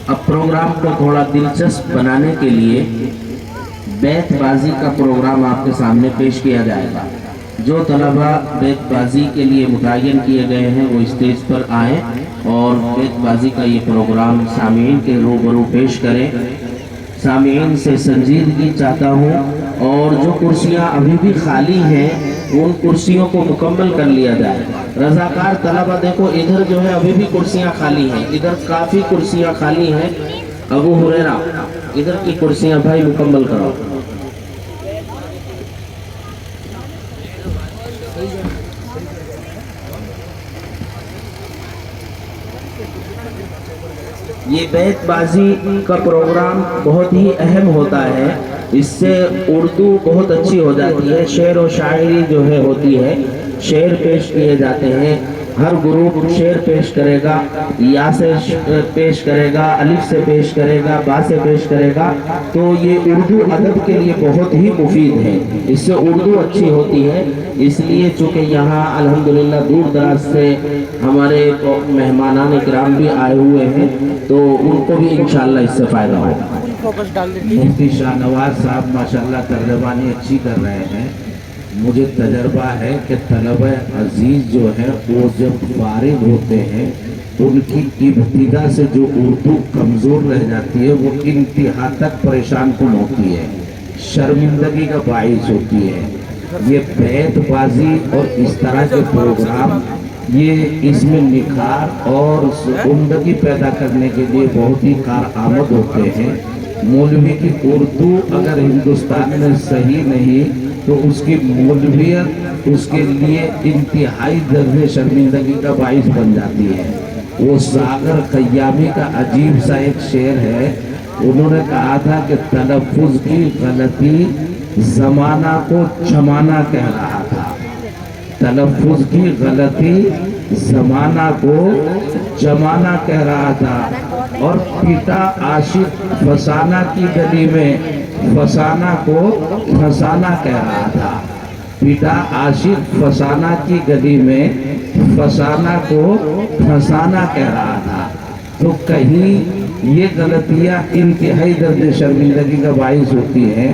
اب پروگرام کو تھوڑا دلچسپ بنانے کے لیے بیت بازی کا پروگرام آپ کے سامنے پیش کیا جائے گا۔ جو طلبہ بیت بازی کے لیے متعین کیے گئے ہیں وہ اسٹیج پر آئیں اور بیت بازی کا یہ پروگرام سامعین کے روبرو پیش کریں۔ سامعین سے سنجیدگی چاہتا ہوں، اور جو کرسیاں ابھی بھی خالی ہیں ان کرسیوں کو مکمل کر لیا جائے۔ رضاکار طلبہ دیکھو ادھر جو ہے ابھی بھی کرسیاں خالی ہیں، ادھر کافی کرسیاں خالی ہیں۔ ابو ہریرہ ادھر کی کرسیاں بھائی مکمل کرو۔ یہ بیت بازی کا پروگرام بہت ہی اہم ہوتا ہے، اس سے اردو بہت اچھی ہو جاتی ہے۔ شعر و شاعری جو ہے ہوتی ہے، شعر پیش کیے جاتے ہیں، ہر گروپ شعر پیش کرے گا، یا سے پیش کرے گا، الف سے پیش کرے گا، با سے پیش کرے گا، تو یہ اردو ادب کے لیے بہت ہی مفید ہے، اس سے اردو اچھی ہوتی ہے۔ اس لیے چونکہ یہاں الحمدللہ دور دراز سے ہمارے مہمانان کرام بھی آئے ہوئے ہیں، تو ان کو بھی انشاءاللہ اس سے فائدہ ہوگا۔ مفتی شاہ نواز صاحب ماشاءاللہ ترجمانی اچھی کر رہے ہیں۔ مجھے تجربہ ہے کہ طلبہ عزیز جو ہے وہ جب فارغ ہوتے ہیں ان کی ابتدا سے جو اردو کمزور رہ جاتی ہے وہ انتہا تک پریشان کن ہوتی ہے، شرمندگی کا باعث ہوتی ہے۔ یہ بیت بازی اور اس طرح کے پروگرام یہ اس میں نکھار اور عمدگی پیدا کرنے کے لیے بہت ہی کارآمد ہوتے ہیں۔ مولوی کی اردو اگر ہندوستان میں صحیح نہیں تو اس کی مولویت اس کے لیے انتہائی درجے شرمندگی کا باعث بن جاتی ہے۔ وہ ساغر خیامی کا عجیب سا ایک شعر ہے، انہوں نے کہا تھا کہ تلفظ کی غلطی زمانہ کو چمانا کہہ رہا تھا، تلفظ کی غلطی زمانہ کو چمانا کہہ رہا تھا، اور پیٹا عاشق فسانہ کی گلی میں فسانہ کو فسانہ کہہ رہا تھا، پیٹا عاشق فسانہ کی گلی میں فسانہ کو فسانہ کہہ رہا تھا۔ تو کہیں یہ غلطیاں انتہائی درجے شرمندگی کا باعث ہوتی ہیں۔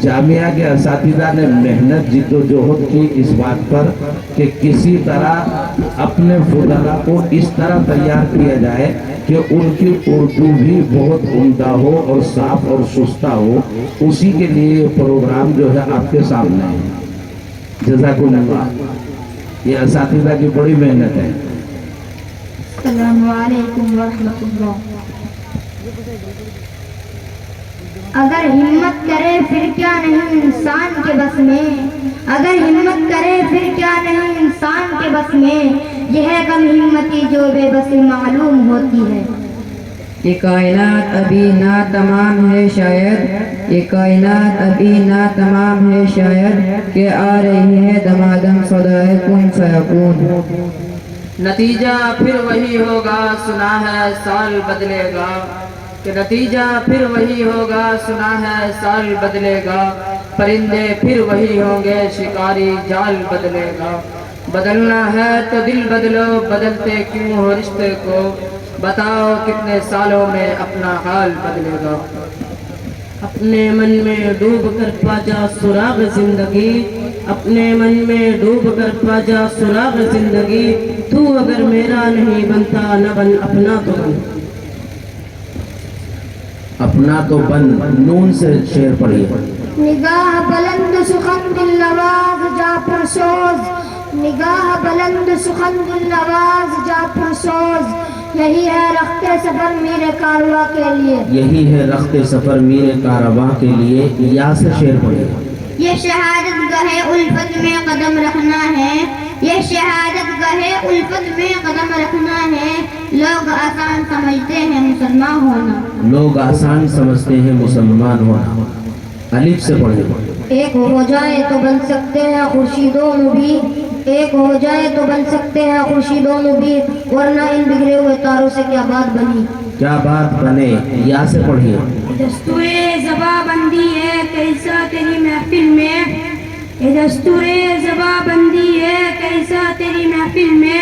جامعہ کے اساتذہ نے محنت جد و جہد کی اس بات پر کہ کسی طرح اپنے فضلاء کو اس طرح تیار کیا جائے کہ ان کی اردو بھی بہت عمدہ ہو اور صاف اور شستہ ہو، اسی کے لیے پروگرام جو ہے آپ کے سامنے ہے۔ جزاکم اللہ، یہ اساتذہ کی بڑی محنت ہے۔ السلام علیکم ورحمۃ اللہ۔ اگر ہمت کرے پھر کیا نہیں انسان کے بس میں، اگر ہمت کرے پھر کیا نہیں انسان کے بس میں، یہ ہے کم ہمتی جو بے بسی معلوم ہوتی ہے۔ یہ کائنات ابھی نہ تمام ہے شاید، یہ کائنات ابھی نہ تمام ہے شاید، کہ آ رہی ہے دمادم صدائے کن فیکون۔ نتیجہ پھر وہی ہوگا سنا ہے سال بدلے گا، کہ نتیجہ پھر وہی ہوگا سنا ہے سال بدلے گا، پرندے پھر وہی ہوں گے شکاری جال بدلے گا۔ بدلنا ہے تو دل بدلو، بدلتے کیوں ہو رشتے کو، بتاؤ کتنے سالوں میں اپنا حال بدلے گا۔ اپنے من میں ڈوب کر پا جا سراغ زندگی، اپنے من میں ڈوب کر پا جا سراغ زندگی، تو اگر میرا نہیں بنتا نہ بن اپنا تو بن۔ اپنا تو بن، نون سے شعر پڑھیے۔ نگاہ بلند سخن دل نواز جا پرسوز، نگاہ بلند سخن دل نواز جا پرسوز، یہی ہے رخت سفر میرے کارواں کے لیے، یہی ہے رخت سفر میرے کارواں کے لیے، یا سے شعر پڑھیے۔ یہ شہادت گاہ الفت میں قدم رکھنا ہے، یہ شہادت گاہ الفت میں قدم رکھنا ہے، لوگ آسان سمجھتے ہیں مسلمان ہونا، لوگ آسان سمجھتے ہیں مسلمان ہونا۔ الف سے پڑھیے۔ ایک ہو جائے تو بن سکتے ہیں خورشیدوں بھی، ایک ہو جائے تو بن سکتے ہیں خورشیدوں بھی، ورنہ ان بگڑے ہوئے تاروں سے کیا بات بنی، کیا بات بنے، یا سے پڑھیے۔ دستور زباں بندی ہے کیسا تیری محفل میں، یہ دستور زباں بندی ہے کیسا تیری محفل میں،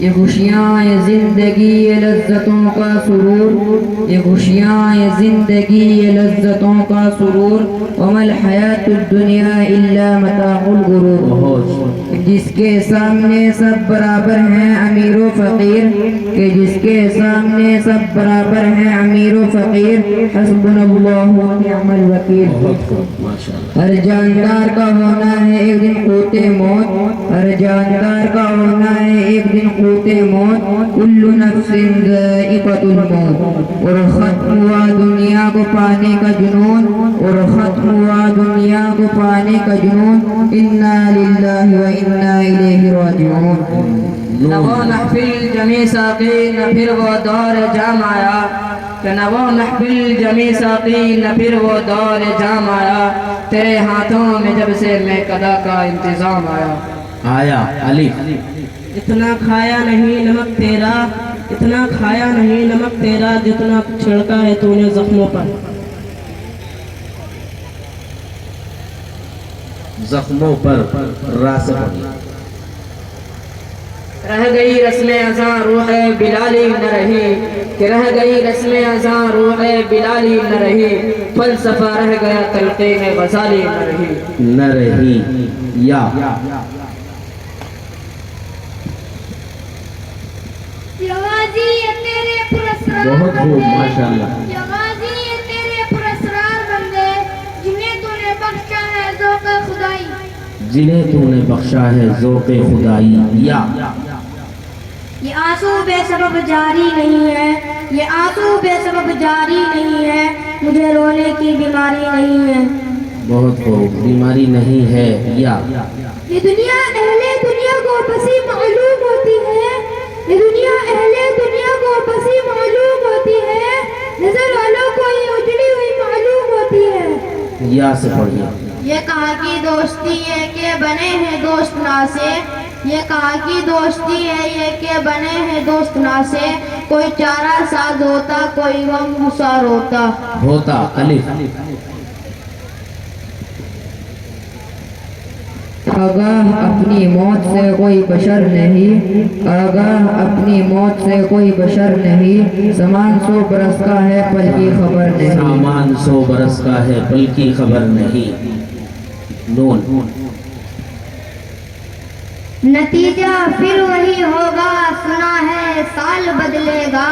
یہ خوشیاں یہ زندگی یہ لذتوں کا سرور، یہ خوشیاں یہ زندگی یہ لذتوں کا سرور، وما الحیات الدنیا الا متاع الغرور۔ جس کے سامنے سب برابر ہیں امیر و فقیر، کہ جس کے سامنے سب برابر ہیں امیر و فقیر، حسبنا اللہ و نعم الوکیل۔ ہر جاندار کا ہونا ہے ایک دن قوت موت، ہر جاندار کا ہونا ہے ایک دن قوت موت، کل نفس ذائقۃ الموت۔ اور ختم ہوا دنیا کو پانے کا جنون، اور ختم ہوا دنیا کو پانے کا جنون، انا للہ و انا الیہ راجعون۔ نہ وہ محفل جمی ساقی نہ پھر وہ دور جام آیا، کہ نہ وہ محفل جمی ساقی نہ پھر وہ دور جام آیا، تیرے ہاتھوں میں جب سے میں قضا کا انتظام آیا۔ آیا الف۔ اتنا کھایا نہیں نمک تیرا، اتنا کھایا نہیں نمک تیرا، جتنا چھڑکا ہے تو نے زخموں پر۔ زخموں پر راس پڑی۔ رہ گئی رسم ازاں روح بلالی نہ رہی، کہ رہ گئی رسم ازاں روح بلالی نہ رہی، فلسفہ رہ گیا تلقین غزالی نہ رہی۔ نہ رہی یا غازی یہ تیرے پراسرار بہت خوب، بندے، ماشاءاللہ۔ یا غازی یہ تیرے پراسرار بندے، جنہیں تو نے بخشا ہے ذوق خدائی۔ جنہیں تو نے بخشا ہے ذوق خدائی۔ یا یہ آنسو بے سبب جاری نہیں ہے، یہ آنسو بے سبب جاری نہیں ہے، مجھے رونے کی بیماری نہیں ہے۔ بہت خوب، بیماری نہیں ہے۔ یا یہ دنیا اہل دنیا کو بسی معلوم ہوتی ہے، یہ دنیا اہل دنیا کو بسی معلوم ہوتی ہے، نظر والوں کو یہ اجڑی ہوئی معلوم ہوتی ہے۔ یا سے پڑھیے۔ یہ کہاں کی دوستی ہے کہ بنے ہیں دوست نا سے، یہ کہاں کی دوستی ہے یہ کہ بنے ہیں دوست نا سے، کوئی چارہ ساز ہوتا کوئی غم گسار ہوتا۔ ہوتا الف۔ آگاہ اپنی موت سے کوئی بشر نہیں، آگاہ اپنی موت سے کوئی بشر نہیں، زمان 100 برس کا ہے پل کی خبر نہیں۔ سامان 100 برس کا ہے پل کی خبر نہیں۔ نون۔ نتیجہ پھر وہی ہوگا سنا ہے سال بدلے گا،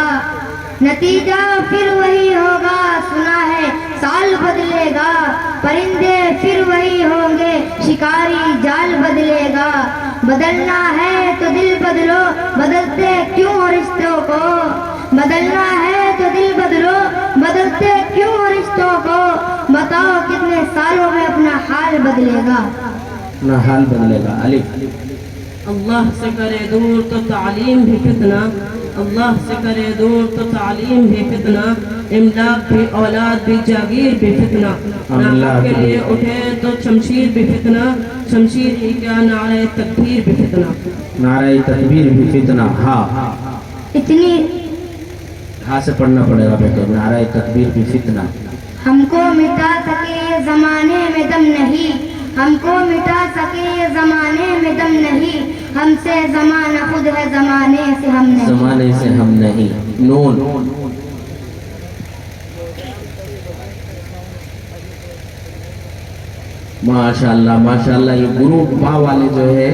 نتیجہ پھر وہی ہوگا سنا ہے سال بدلے گا، پرندے پھر وہی ہوں گے شکاری جال بدلے گا، بدلنا ہے تو دل بدلو بدلتے کیوں رشتوں کو، بدلنا ہے تو دل بدلو بدلتے کیوں رشتوں کو، بتاؤ کتنے سالوں میں اپنا حال بدلے گا۔ اپنا حال بدلے گا الف۔ اللہ سے کرے دور تو تعلیم بھی فتنہ، اللہ سے کرے دور تو تعلیم بھی فتنہ، املاک بھی اولاد بھی جاگیر بھی فتنہ، نام کے لیے اٹھے تو شمشیر بھی فتنہ، شمشیر ہی کیا نعرہ تکبیر بھی فتنہ۔ نعرہ تکبیر بھی فتنہ۔ ہاں اتنی ہاں سے پڑھنا پڑے گا بیٹے، نعرہ تکبیر بھی فتنہ۔ ہم کو مٹا سکے یہ زمانے میں دم نہیں، ہم کو مٹا سکے یہ زمانے میں دم نہیں، ہم سے زمانہ خود ہے زمانے سے ہم نہیں۔ زمانے سے ہم نہیں۔ نون۔ ماشاءاللہ ماشاءاللہ۔ یہ گروپ با والے جو ہے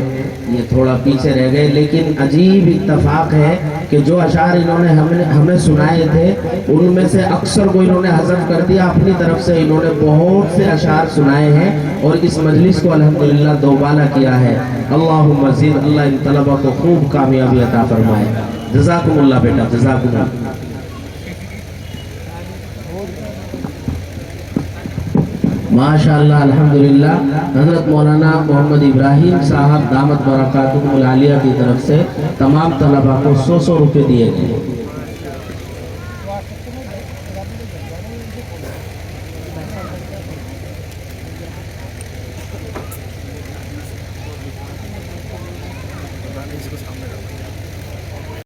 یہ تھوڑا پیچھے رہ گئے، لیکن عجیب اتفاق ہے کہ جو اشعار انہوں نے ہمیں سنائے تھے ان میں سے اکثر کو انہوں نے حذف کر دیا، اپنی طرف سے انہوں نے بہت سے اشعار سنائے ہیں اور اس مجلس کو الحمدللہ دوبالا کیا ہے۔ اللہم مزید، اللہ ان طلبہ کو خوب کامیابی عطا فرمائے۔ جزاکم اللہ بیٹا، جزاکم اللہ۔ ماشاءاللہ الحمدللہ۔ حضرت مولانا محمد ابراہیم صاحب دامت برکاتہم العالیہ کی طرف سے تمام طلبہ کو 100 روپے دیے گئے۔